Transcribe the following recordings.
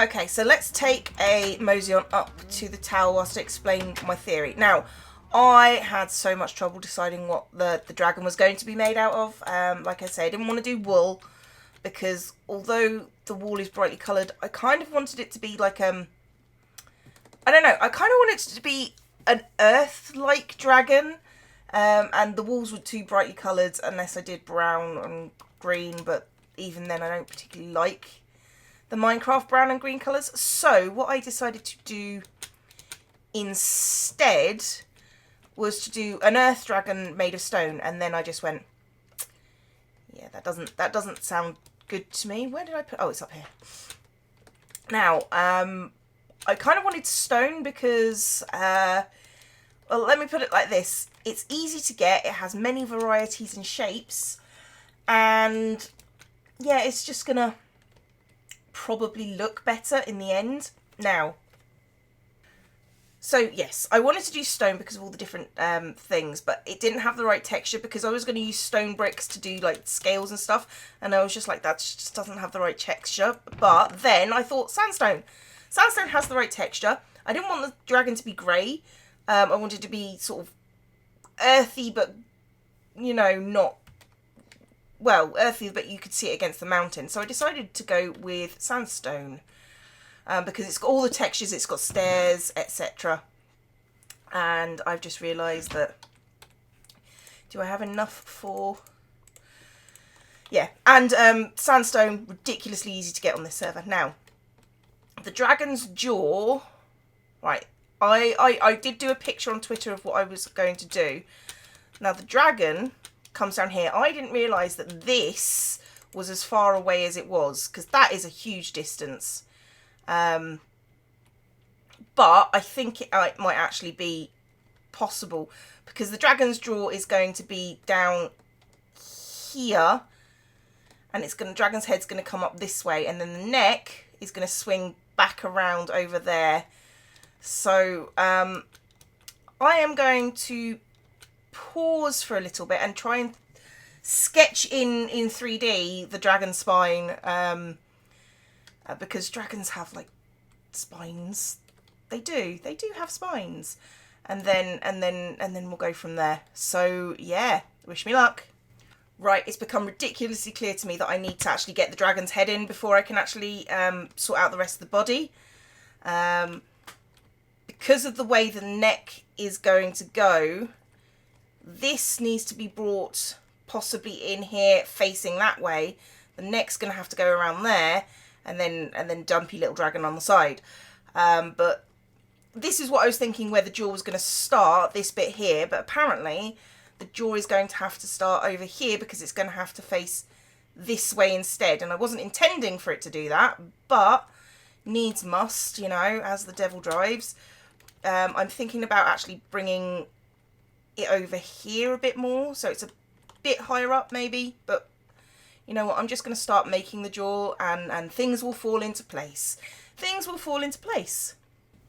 Okay, so let's take a mosey on up to the tower whilst I explain my theory. Now, I had so much trouble deciding what the dragon was going to be made out of. Like I say, I didn't want to do wool because although the wool is brightly coloured, I kind of wanted it to be like, I don't know, I kind of wanted it to be an earth-like dragon. And the walls were too brightly coloured unless I did brown and green, but even then I don't particularly like the Minecraft brown and green colours. So what I decided to do instead was to do an earth dragon made of stone, and then I just went, yeah, that doesn't sound good to me. Where did I put, oh, it's up here. Now, I kind of wanted stone because, well, let me put it like this. It's easy to get, it has many varieties and shapes, and yeah, it's just gonna probably look better in the end. Now, so yes, I wanted to do stone because of all the different things, but it didn't have the right texture because I was going to use stone bricks to do like scales and stuff, and I was just like, that just doesn't have the right texture. But then I thought sandstone. Sandstone has the right texture. I didn't want the dragon to be grey. I wanted it to be sort of earthy, but, you know, not, well, earthy, but you could see it against the mountain. So I decided to go with sandstone because it's got all the textures, it's got stairs, etc. And I've just realised that, do I have enough for, yeah, and sandstone, ridiculously easy to get on this server. Now, the dragon's jaw, right, I did do a picture on Twitter of what I was going to do. Now, the dragon comes down here. I didn't realise that this was as far away as it was, because that is a huge distance. But I think it might actually be possible, because the dragon's jaw is going to be down here, and it's going, dragon's head's going to come up this way, and then the neck is going to swing back around over there. So I am going to pause for a little bit and try and sketch in 3D the dragon spine, because dragons have like spines. They do have spines, and then we'll go from there. So yeah, wish me luck. Right, it's become ridiculously clear to me that I need to actually get the dragon's head in before I can actually sort out the rest of the body. Because of the way the neck is going to go, this needs to be brought possibly in here facing that way. The neck's going to have to go around there, and then dumpy little dragon on the side. But this is what I was thinking, where the jaw was going to start, this bit here, but apparently the jaw is going to have to start over here because it's going to have to face this way instead. And I wasn't intending for it to do that, but needs must, you know, as the devil drives. I'm thinking about actually bringing it over here a bit more, so it's a bit higher up maybe, but you know what, I'm just going to start making the jaw, and things will fall into place. Things will fall into place.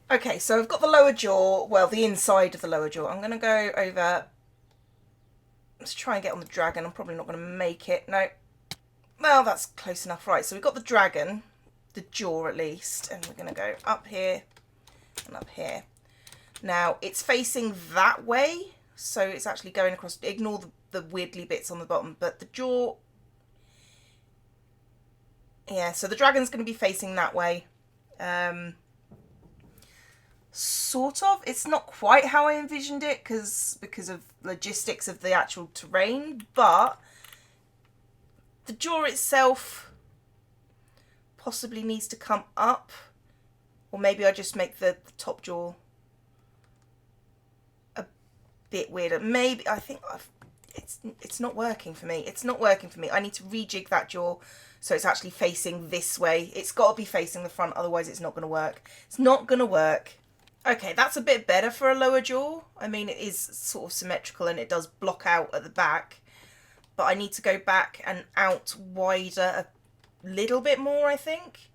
Okay, so I've got the lower jaw, well, the inside of the lower jaw. I'm going to go over, let's try and get on the dragon. I'm probably not going to make it, no. Well, that's close enough. Right, so we've got the dragon, the jaw at least, and we're going to go up here and up here. Now, it's facing that way, so it's actually going across, ignore the wiggly bits on the bottom, but the jaw, yeah, so the dragon's going to be facing that way. Sort of. It's not quite how I envisioned it because of logistics of the actual terrain, but the jaw itself possibly needs to come up, or maybe I just make the top jaw a bit weirder. Maybe, I think it's not working for me. It's not working for me. I need to rejig that jaw so it's actually facing this way. It's got to be facing the front, otherwise it's not going to work. It's not going to work. Okay, that's a bit better for a lower jaw. I mean, it is sort of symmetrical and it does block out at the back, but I need to go back and out wider a little bit more, I think,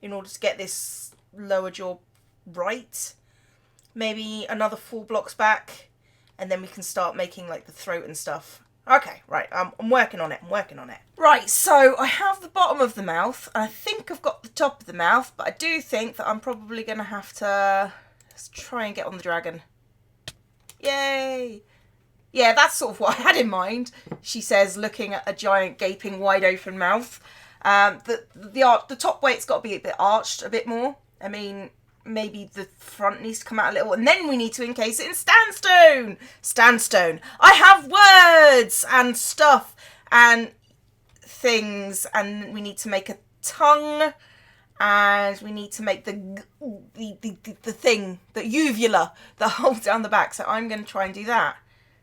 in order to get this lower jaw right. Maybe another 4 blocks back, and then we can start making like the throat and stuff. Okay, right, I'm working on it, I'm working on it. Right, so I have the bottom of the mouth, and I think I've got the top of the mouth, but I do think that I'm probably going to have to... Let's try and get on the dragon. Yay! Yeah, that's sort of what I had in mind, she says, looking at a giant, gaping, wide-open mouth. The top weight's got to be a bit arched a bit more. I mean, maybe the front needs to come out a little, and then we need to encase it in sandstone. Sandstone. I have words and stuff and things, and we need to make a tongue, and we need to make the thing, the uvula that holds down the back. So I'm going to try and do that.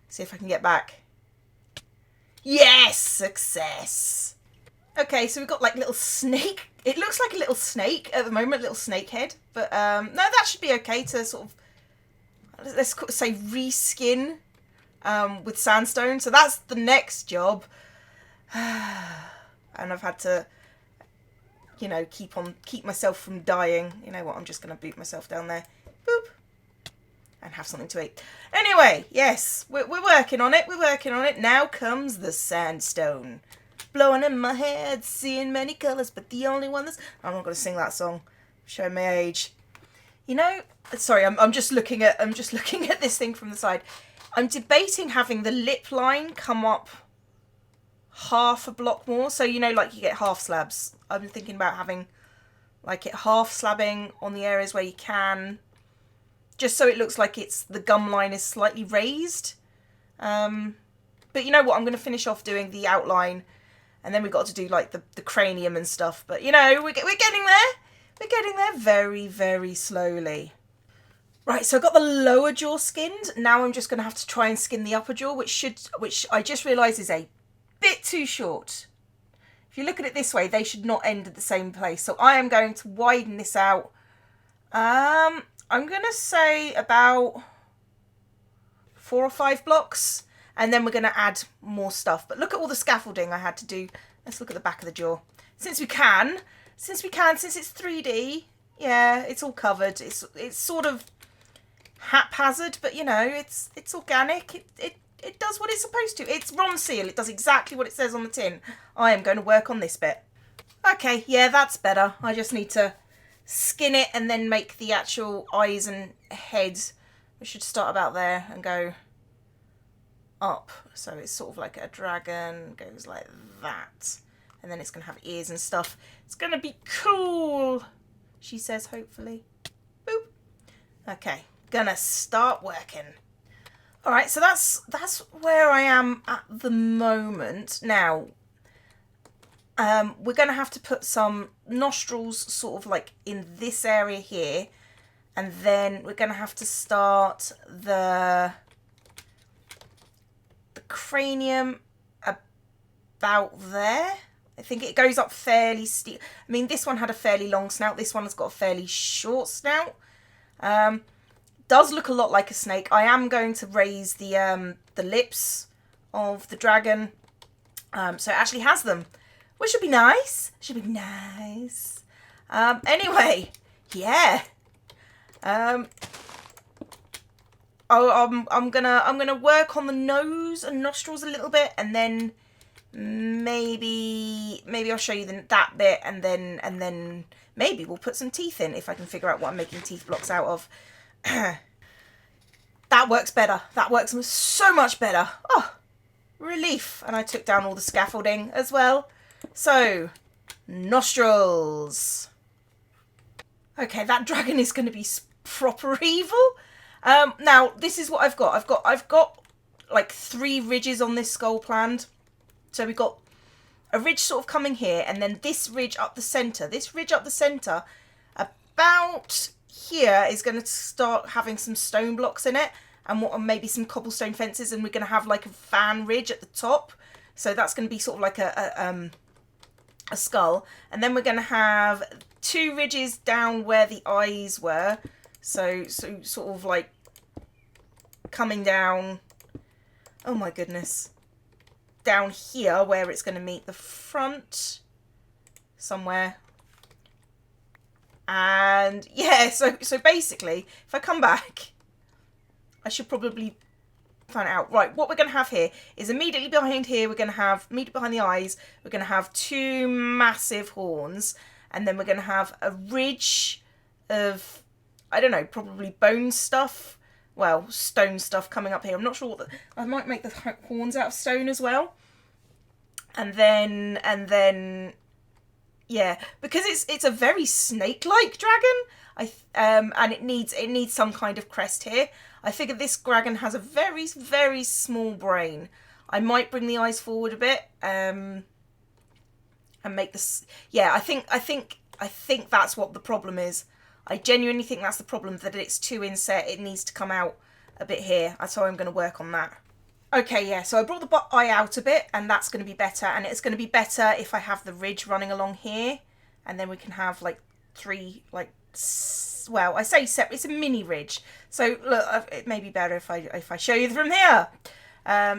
See if I can get back. Yes, success. Okay, so we've got like little snake. It looks like a little snake at the moment, little snake head. But no, that should be okay to sort of, let's say, reskin with sandstone. So that's the next job. And I've had to, you know, keep myself from dying. You know what, I'm just going to boot myself down there. Boop. And have something to eat. Anyway, yes, we're working on it. We're working on it. Now comes the sandstone. Blowing in my head, seeing many colours, but the only one that's... I'm not going to sing that song. Showing my age. You know, sorry, I'm just looking at this thing from the side. I'm debating having the lip line come up half a block more. So, you know, like you get half slabs. I've been thinking about having like it half slabbing on the areas where you can. Just so it looks like the gum line is slightly raised. But you know what? I'm going to finish off doing the outline. And then we've got to do like the cranium and stuff. But you know, we're getting there. We're getting there very, very slowly. Right, so I've got the lower jaw skinned. Now I'm just going to have to try and skin the upper jaw, which I just realised is a bit too short. If you look at it this way, they should not end at the same place. So I am going to widen this out. I'm going to say about 4 or 5 blocks. And then we're going to add more stuff. But look at all the scaffolding I had to do. Let's look at the back of the jaw. Since it's 3D, yeah, it's all covered. It's sort of haphazard, but you know, it's organic. It does what it's supposed to. It's Ronseal. It does exactly what it says on the tin. I am going to work on this bit. Okay, yeah, that's better. I just need to skin it and then make the actual eyes and head. We should start about there and go up. So it's sort of like a dragon, goes like that. And then it's going to have ears and stuff. It's going to be cool, she says, hopefully. Boop. Okay, gonna start working. All right, so that's where I am at the moment. Now, we're going to have to put some nostrils sort of like in this area here. And then we're going to have to start the cranium about there. I think it goes up fairly steep. I mean, this one had a fairly long snout. This one has got a fairly short snout. Does look a lot like a snake. I am going to raise the lips of the dragon, so it actually has them, which should be nice. Should be nice. Anyway, yeah. I'm gonna work on the nose and nostrils a little bit, and then maybe I'll show you that bit, and then maybe we'll put some teeth in if I can figure out what I'm making teeth blocks out of. That works better. That works so much better. Oh, relief. And I took down all the scaffolding as well. So, nostrils. Okay, that dragon is going to be proper evil. Now, this is what I've got. I've got like 3 ridges on this skull planned. So we've got a ridge sort of coming here, and then this ridge up the centre. This ridge up the centre, about here, is going to start having some stone blocks in it, and maybe some cobblestone fences, and we're going to have like a fan ridge at the top. So that's going to be sort of like a skull, and then we're going to have 2 ridges down where the eyes were. So sort of like coming down. Oh my goodness. Down here where it's going to meet the front somewhere. And yeah, so basically, if I come back, I should probably plan it out. Right, what we're going to have here is immediately behind here, we're going to have, immediately behind the eyes, we're going to have 2 massive horns. And then we're going to have a ridge of, I don't know, probably bone stuff. Well, stone stuff coming up here. I'm not sure what I might make the horns out of stone as well. And then, yeah, because it's a very snake-like dragon. And it needs some kind of crest here. I figured this dragon has a very, very small brain. I might bring the eyes forward a bit, and make this. Yeah, I think that's what the problem is. I genuinely think that's the problem, that it's too inset. It needs to come out a bit here. So I'm going to work on that. Okay, yeah, so I brought the eye out a bit, and that's going to be better. And it's going to be better if I have the ridge running along here, and then we can have like 3, like, well, I say separate. It's a mini ridge. So look, it may be better if I show you from here.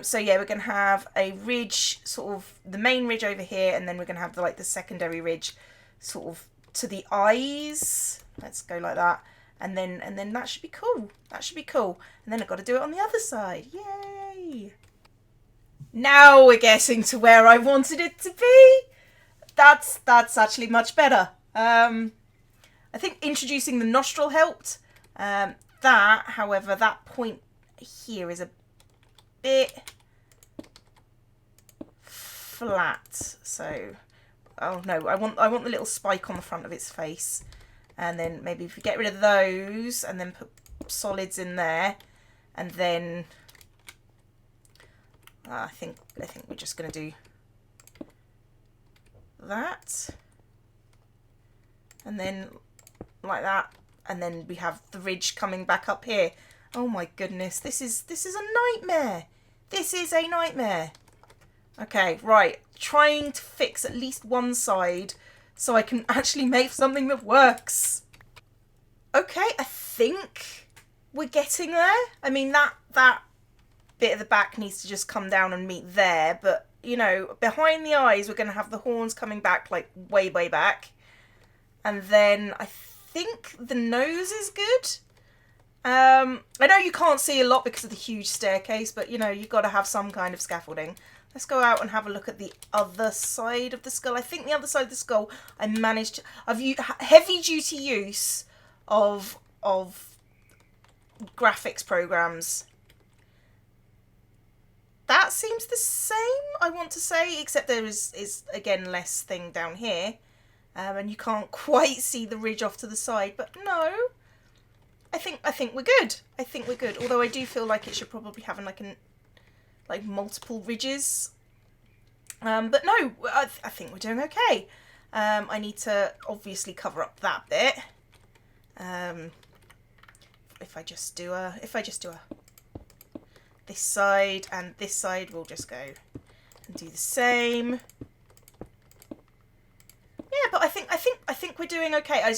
So yeah, we're going to have a ridge, sort of the main ridge over here, and then we're going to have the secondary ridge sort of to the eyes. Let's go like that. And then that should be cool. That should be cool. And then I've got to do it on the other side. Yay! Now we're getting to where I wanted it to be. That's actually much better. I think introducing the nostril helped. However, that point here is a bit flat. So, oh no, I want the little spike on the front of its face. And then maybe if we get rid of those and then put solids in there, and then I think we're just going to do that, and then like that, and then we have the ridge coming back up here. Oh my goodness, this is a nightmare. This is a nightmare. Okay, right, trying to fix at least one side so I can actually make something that works. Okay, I think we're getting there. I mean, that bit of the back needs to just come down and meet there, but, you know, behind the eyes, we're going to have the horns coming back, like, way, way back. And then I think the nose is good. I know you can't see a lot because of the huge staircase, but, you know, you've got to have some kind of scaffolding. Let's go out and have a look at the other side of the skull. I think the other side of the skull, I managed to... I've used heavy-duty use of graphics programs. That seems the same, I want to say, except there is again, less thing down here. And you can't quite see the ridge off to the side. But no, I think we're good. I think we're good. Although I do feel like it should probably have like multiple ridges. But no, I think we're doing okay. I need to obviously cover up that bit. If I just do a this side and this side, we'll just go and do the same. Yeah, but I think we're doing okay.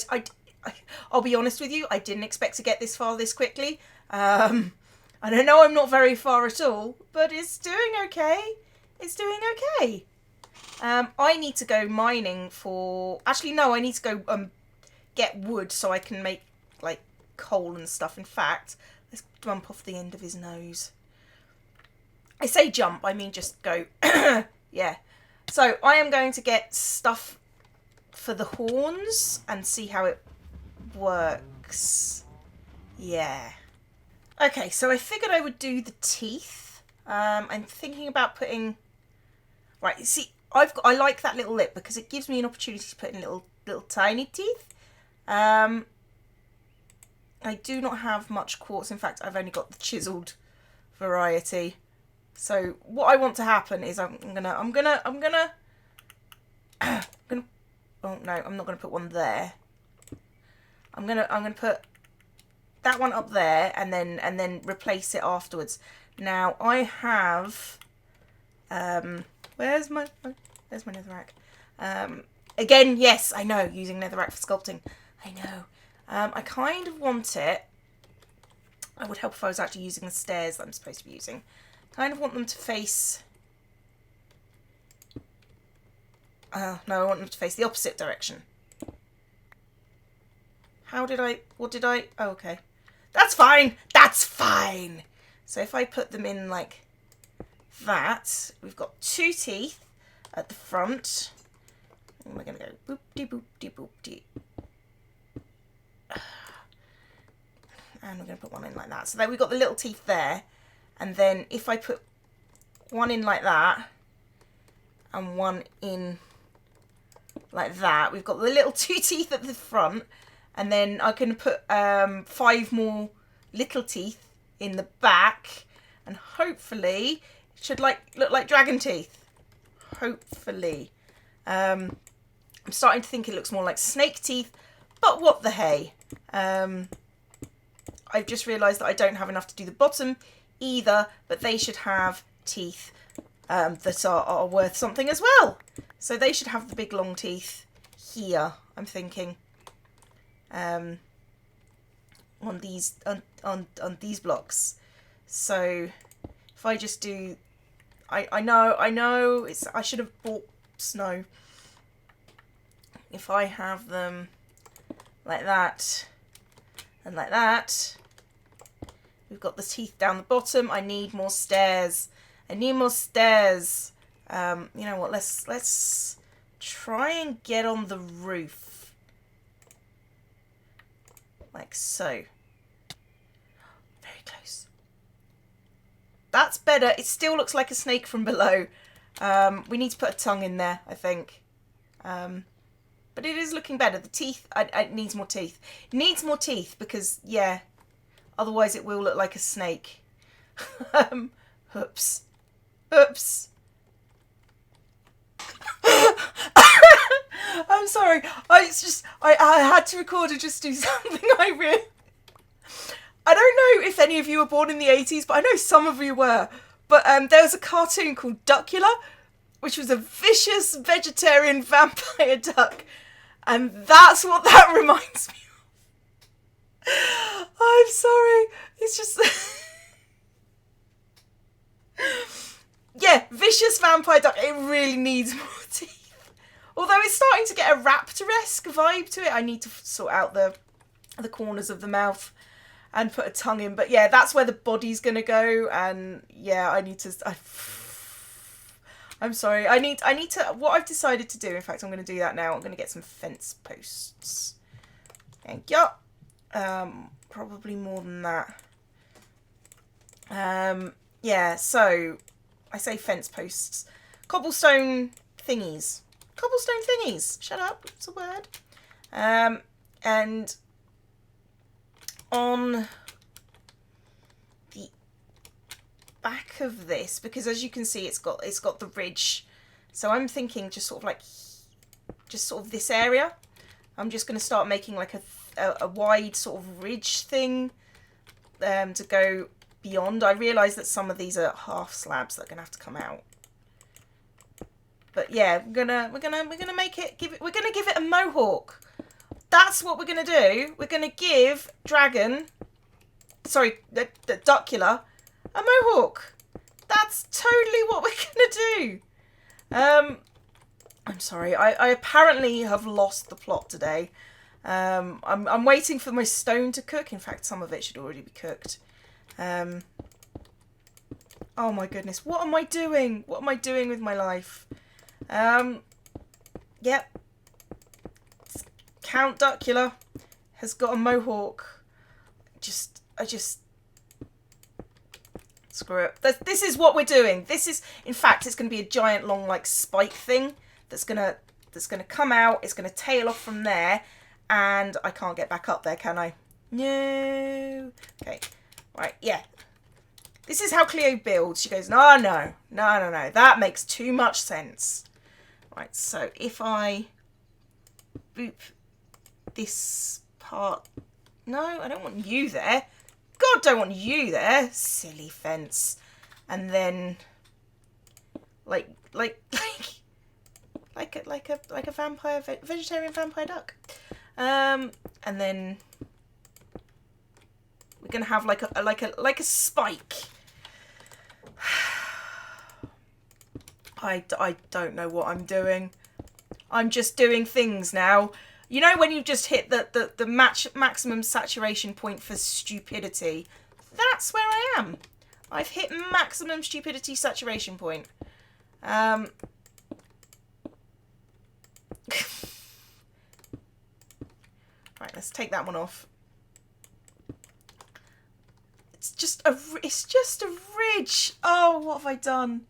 I'll be honest with you, I didn't expect to get this far this quickly. I don't know, I'm not very far at all, but it's doing okay. It's doing okay. I need to go mining for... Actually, no, I need to go get wood so I can make, like, coal and stuff. In fact, let's jump off the end of his nose. I say jump, I mean just go. Yeah. So, I am going to get stuff for the horns and see how it works. Yeah. Okay, so I figured I would do the teeth. I'm thinking about putting... Right, see, I like that little lip because it gives me an opportunity to put in little tiny teeth. I do not have much quartz. In fact, I've only got the chiseled variety. So what I want to happen is I'm gonna oh no, I'm not gonna put one there. I'm gonna put that one up there and then replace it afterwards. Now I have where's my netherrack? Again, yes, I know, using netherrack for sculpting. I know. I kind of want it. I would help if I was actually using the stairs that I'm supposed to be using. Kind of want them to face... no, I want them to face the opposite direction. What did I... Oh, okay. That's fine! That's fine! So if I put them in like that, we've got 2 teeth at the front. And we're going to go boop-de boop-de boop-de. And we're going to put one in like that. So then we've got the little teeth there. And then if I put one in like that and one in like that, we've got the little 2 teeth at the front. And then I can put 5 more little teeth in the back. And hopefully it should look like dragon teeth. Hopefully. I'm starting to think it looks more like snake teeth. But what the hey. I've just realised that I don't have enough to do the bottom either, but they should have teeth that are worth something as well. So they should have the big long teeth here, I'm thinking, on these blocks. So if I just do, I know I should have bought snow. If I have them like that and like that, we've got the teeth down the bottom. I need more stairs. I need more stairs. You know what? Let's try and get on the roof, like so. Very close. That's better. It still looks like a snake from below. We need to put a tongue in there, I think. But it is looking better. The teeth, it needs more teeth. It needs more teeth because, yeah, otherwise it will look like a snake. Oops. Oops. I'm sorry. I had to record and just do something I don't know if any of you were born in the 80s, but I know some of you were. But there was a cartoon called Duckula, which was a vicious vegetarian vampire duck. And that's what that reminds me of. I'm sorry. It's just... yeah, vicious vampire duck. It really needs more teeth. Although it's starting to get a raptor-esque vibe to it. I need to sort out the corners of the mouth and put a tongue in. But yeah, that's where the body's going to go. And yeah, I need to... I'm sorry. I need to... What I've decided to do, in fact, I'm going to do that now. I'm going to get some fence posts. Thank you. Probably more than that. Yeah, so... I say fence posts. Cobblestone thingies. Cobblestone thingies. Shut up. It's a word. And... on... back of this, because as you can see it's got the ridge, so I'm thinking just sort of this area. I'm just going to start making like a wide sort of ridge thing to go beyond. I realise that some of these are half slabs that are going to have to come out, but yeah, we're gonna make it, we're gonna give it a mohawk. That's what we're gonna do. We're gonna give the Duckula a mohawk. That's totally what we're gonna do. I'm sorry. I apparently have lost the plot today. I'm waiting for my stone to cook. In fact, some of it should already be cooked. Oh my goodness. What am I doing? What am I doing with my life? Yep. Count Duckula has got a mohawk. I just screw it. This is what we're doing. This is, in fact, it's going to be a giant long like spike thing that's gonna come out. It's going to tail off from there, and I can't get back up there, can I? No. Okay. Right. Yeah. This is how Cleo builds. She goes, no. That makes too much sense. Right. So if I boop this part. No, I don't want you there. God, don't want you there. Silly fence. And then like a vampire, vegetarian vampire duck. And then we're gonna have like a spike. I don't know what I'm doing. I'm just doing things now. You know when you've just hit the maximum saturation point for stupidity? That's where I am. I've hit maximum stupidity saturation point. Right, let's take that one off. It's just a ridge. Oh, what have I done?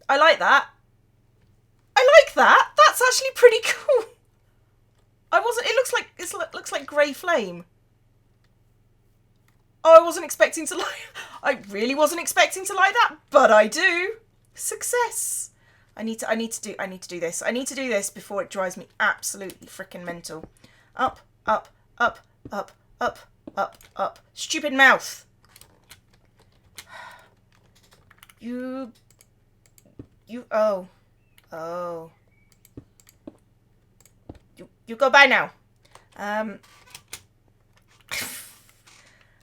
I like that. I like that. That's actually pretty cool. It looks like grey flame. Oh, I wasn't expecting to like. I really wasn't expecting to like that, but I do. Success. I need to do this. I need to do this before it drives me absolutely freaking mental. Up, up, up, up, up, up, up. Stupid mouth. You, oh. You go by now.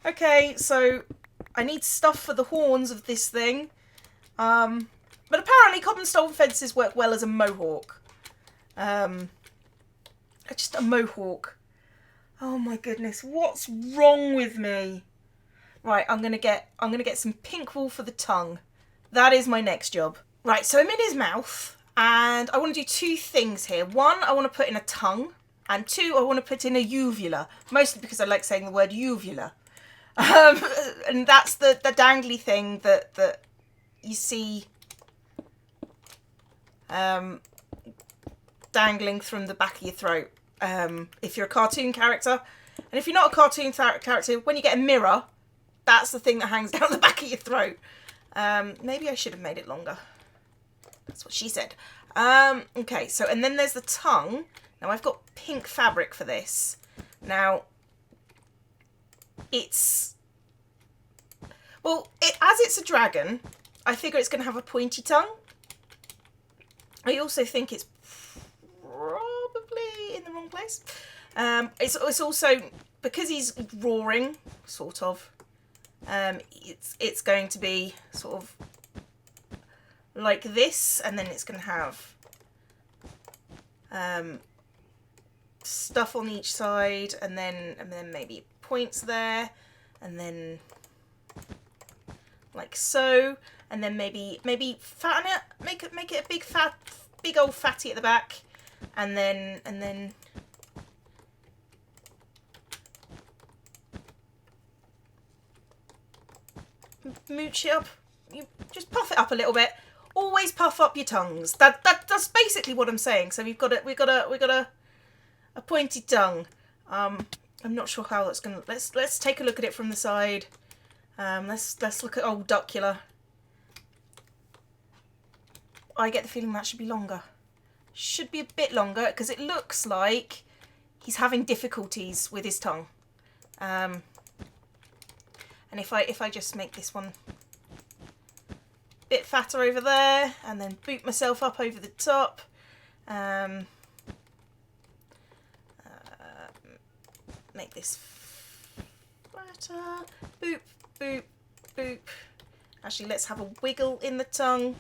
Okay, so I need stuff for the horns of this thing. But apparently cobblestone fences work well as a mohawk. Just a mohawk. Oh my goodness, what's wrong with me? Right, I'm gonna get some pink wool for the tongue. That is my next job. Right, so I'm in his mouth, and I want to do two things here. One, I want to put in a tongue, and two, I want to put in a uvula. Mostly because I like saying the word uvula. And that's the dangly thing that you see dangling from the back of your throat. If you're a cartoon character, and if you're not a cartoon character, when you get a mirror, that's the thing that hangs down the back of your throat. Maybe I should have made it longer. That's what she said. Okay, so, and then there's the tongue. Now I've got pink fabric for this. Now, as it's a dragon, I figure it's going to have a pointy tongue. I also think it's probably in the wrong place. It's also, because he's roaring, sort of, it's going to be sort of like this, and then it's going to have stuff on each side, and then maybe points there, and then like so, and then maybe fatten it, make it a big old fatty at the back, and then mooch it up. You just puff it up a little bit. Always puff up your tongues. That's basically what I'm saying. So we've got a pointy tongue. I'm not sure how that's gonna. Let's take a look at it from the side. Let's look at old Duckula. I get the feeling that should be longer. Should be a bit longer because it looks like he's having difficulties with his tongue. And if I just make this one a bit fatter over there, and then boot myself up over the top. Make this flatter. Boop, boop, boop. Actually, let's have a wiggle in the tongue.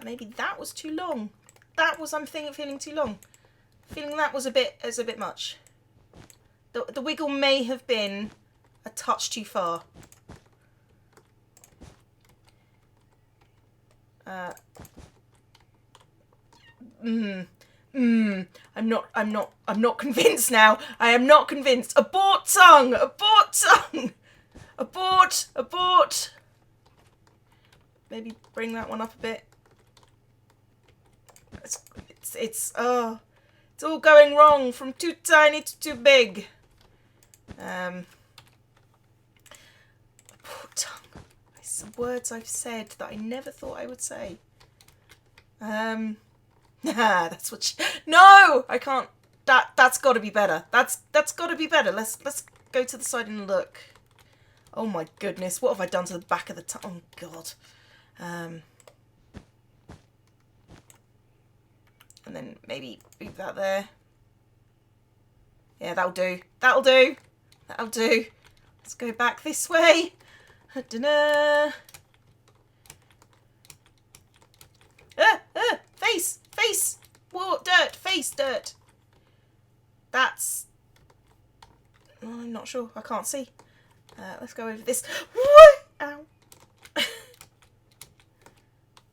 Maybe that was too long. I'm feeling too long. Feeling that was a bit much. The wiggle may have been a touch too far. I'm not convinced now. I am not convinced. Abort tongue! Abort tongue! Abort! Maybe bring that one up a bit. It's all going wrong, from too tiny to too big. Abort tongue. Some words I've said that I never thought I would say. That's what no, I can't. That's got to be better. That's got to be better. Let's go to the side and look. Oh my goodness, what have I done to the back of the tongue? Oh god. And then maybe boot that there. Yeah, that'll do. That'll do. Let's go back this way. Da-da. Face. Whoa, dirt. Face, dirt. That's I'm not sure. I can't see. Let's go over this. What? Ow.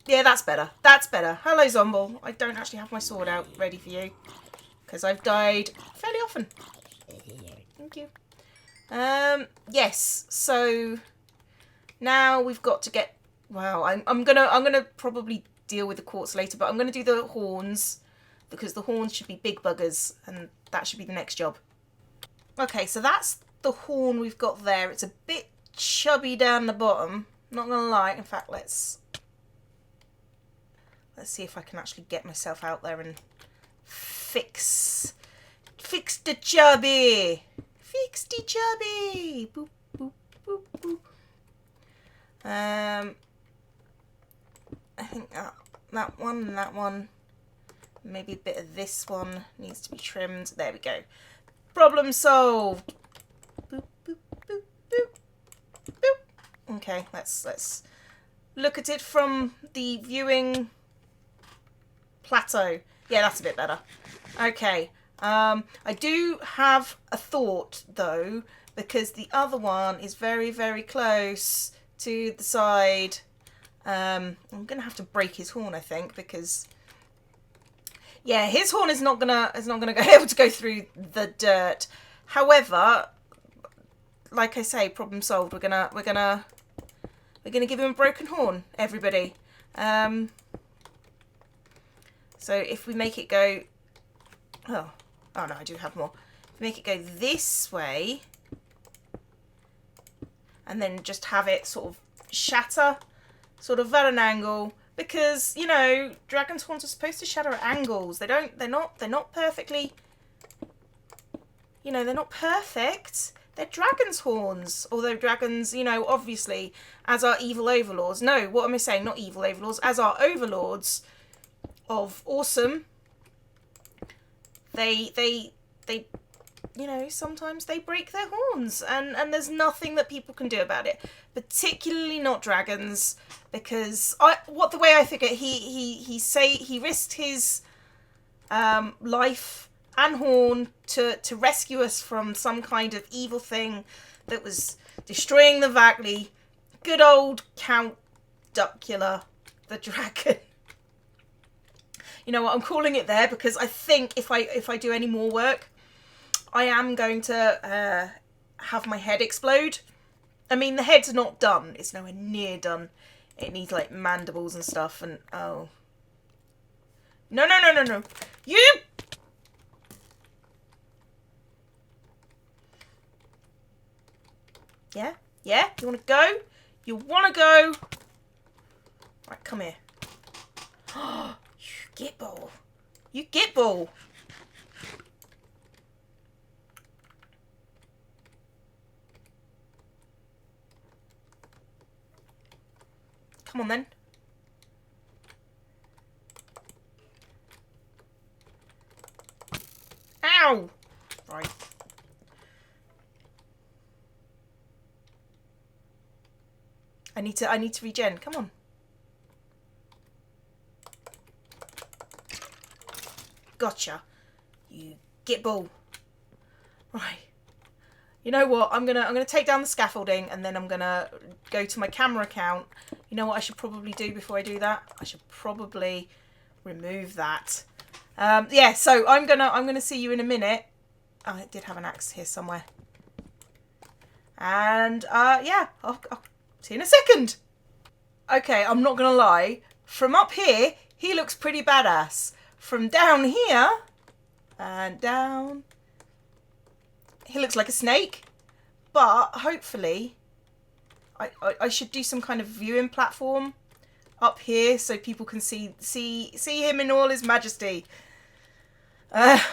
Yeah, that's better. That's better. Hello, Zomble. I don't actually have my sword out ready for you because I've died fairly often. Thank you. Yes. So now we've got to get. Wow. I'm gonna probably deal with the quartz later, but I'm gonna do the horns because the horns should be big buggers, and that should be the next job. Okay, so that's the horn we've got there. It's a bit chubby down the bottom. Not gonna lie. In fact, let's see if I can actually get myself out there and fix the chubby. Fix the chubby. Boop boop boop boop. I think that one and that one. Maybe a bit of this one needs to be trimmed. There we go. Problem solved. Boop, boop, boop, boop, boop. Okay, let's look at it from the viewing plateau. Yeah, that's a bit better. Okay. I do have a thought though, because the other one is very, very close to the side. I'm gonna have to break his horn, I think, because yeah, his horn is not gonna be able to go through the dirt. However, like I say, problem solved. We're gonna give him a broken horn, everybody. So if we make it go, oh no, I do have more. If we make it go this way, and then just have it sort of shatter, sort of at an angle. Because, you know, dragon's horns are supposed to shatter at angles. They're not perfectly, you know, they're not perfect. They're dragon's horns. Although dragons, you know, obviously, as our evil overlords. No, what am I saying? Not evil overlords. As our overlords of awesome, they you know, sometimes they break their horns, and there's nothing that people can do about it. Particularly not dragons, because the way I figure it, he risked his life and horn to rescue us from some kind of evil thing that was destroying the Vacli. Good old Count Duckula, the dragon. You know what, I'm calling it there because I think if I do any more work, I am going to have my head explode. I mean, the head's not done. It's nowhere near done. It needs, like, mandibles and stuff, and, oh. No. You! Yeah? Yeah? You want to go? You want to go? Right, come here. You get ball. You get ball. Come on then. Ow! Right. I need to regen. Come on. Gotcha. You get ball. Right. You know what? I'm gonna take down the scaffolding, and then I'm gonna go to my camera account. You know what I should probably do before I do that? I should probably remove that. Yeah, so I'm gonna see you in a minute. Oh, I did have an axe here somewhere. And yeah, I'll see you in a second. Okay, I'm not gonna lie. From up here, he looks pretty badass. From down here and down, he looks like a snake. But hopefully, I should do some kind of viewing platform up here so people can see him in all his majesty. Oh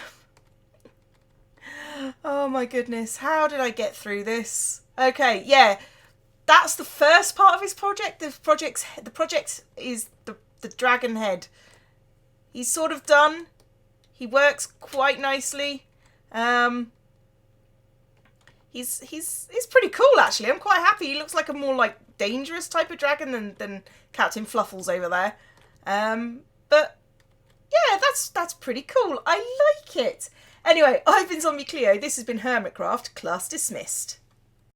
my goodness, how did I get through this? Okay, yeah, that's the first part of his project. The project is the dragon head. He's sort of done. He works quite nicely. He's pretty cool actually. I'm quite happy. He looks like a more like dangerous type of dragon than Captain Fluffles over there. But yeah, that's pretty cool. I like it. Anyway, I've been ZombieCleo. This has been Hermitcraft. Class dismissed.